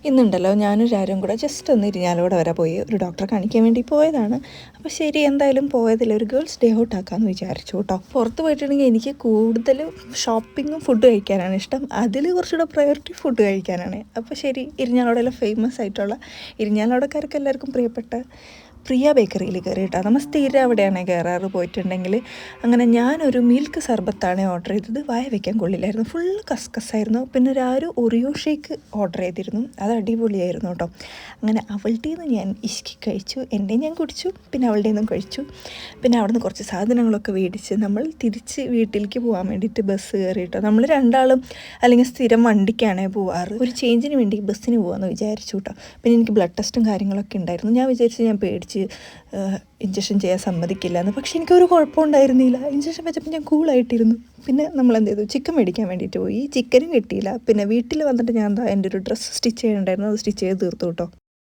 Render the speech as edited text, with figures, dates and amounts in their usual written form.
ഇന്നുണ്ടല്ലോ ഞാനും രാരും കൂടെ ജസ്റ്റ് ഒന്ന് ഇരിഞ്ഞാലോടെ വരെ പോയി ഒരു ഡോക്ടറെ കാണിക്കാൻ വേണ്ടി പോയതാണ്. അപ്പോൾ ശരി എന്തായാലും പോയതിൽ ഒരു ഗേൾസ് ഡേ ഔട്ട് ആക്കാമെന്ന് വിചാരിച്ചു കേട്ടോ. പുറത്ത് പോയിട്ടുണ്ടെങ്കിൽ എനിക്ക് കൂടുതലും ഷോപ്പിങ്ങും ഫുഡ് കഴിക്കാനാണ് ഇഷ്ടം. അതിൽ കുറച്ചുകൂടെ പ്രയോറിറ്റി ഫുഡ് കഴിക്കാനാണ്. അപ്പോൾ ശരി ഇരിഞ്ഞാലോടെല്ലാം ഫേമസ് ആയിട്ടുള്ള ഇരിഞ്ഞാലോടക്കാർക്ക് എല്ലാവർക്കും പ്രിയപ്പെട്ട പ്രിയ ബേക്കറിയിൽ കയറി കേട്ടോ. നമ്മൾ സ്ഥിരം അവിടെയാണ് കയറാറ് പോയിട്ടുണ്ടെങ്കിൽ. അങ്ങനെ ഞാനൊരു മിൽക്ക് സർബത്താണ് ഓർഡർ ചെയ്തത്. വായ വയ്ക്കാൻ കൊള്ളില്ലായിരുന്നു, ഫുൾ കസ്കസായിരുന്നു. പിന്നെ ഒരു ഒറിയോ ഷേക്ക് ഓർഡർ ചെയ്തിരുന്നു, അത് അടിപൊളിയായിരുന്നു കേട്ടോ. അങ്ങനെ അവളുടെ നിന്ന് ഞാൻ ഇഷ്കി കഴിച്ചു, എൻ്റെ ഞാൻ കുടിച്ചു, പിന്നെ അവളുടെ നിന്നും കഴിച്ചു. പിന്നെ അവിടെ നിന്ന് കുറച്ച് സാധനങ്ങളൊക്കെ മേടിച്ച് നമ്മൾ തിരിച്ച് വീട്ടിലേക്ക് പോകാൻ വേണ്ടിയിട്ട് ബസ് കയറി കേട്ടോ. നമ്മൾ രണ്ടാളും അല്ലെങ്കിൽ സ്ഥിരം വണ്ടിക്കാണേ പോവാറ്, ഒരു ചേഞ്ചിന് വേണ്ടി ബസ്സിന് പോകാമെന്ന് വിചാരിച്ചു കേട്ടോ. പിന്നെ എനിക്ക് ബ്ലഡ് ടെസ്റ്റും കാര്യങ്ങളൊക്കെ ഉണ്ടായിരുന്നു. ഞാൻ വിചാരിച്ചു ഞാൻ പേടിച്ച് ഇഞ്ചക്ഷൻ ചെയ്യാൻ സമ്മതിക്കില്ല എന്ന്. പക്ഷെ എനിക്കൊരു കുഴപ്പമുണ്ടായിരുന്നില്ല. ഇഞ്ചക്ഷൻ വെച്ചപ്പോൾ ഞാൻ കൂളായിട്ടിരുന്നു. പിന്നെ നമ്മൾ എന്ത് ചെയ്തു, ചിക്കൻ മേടിക്കാൻ വേണ്ടിയിട്ട് പോയി. ചിക്കനും കിട്ടിയില്ല. പിന്നെ വീട്ടിൽ വന്നിട്ട് ഞാൻ എൻ്റെ ഒരു ഡ്രസ്സ് സ്റ്റിച്ച് ചെയ്യാനുണ്ടായിരുന്നു, അത് സ്റ്റിച്ച് ചെയ്ത് തീർത്തു കേട്ടോ.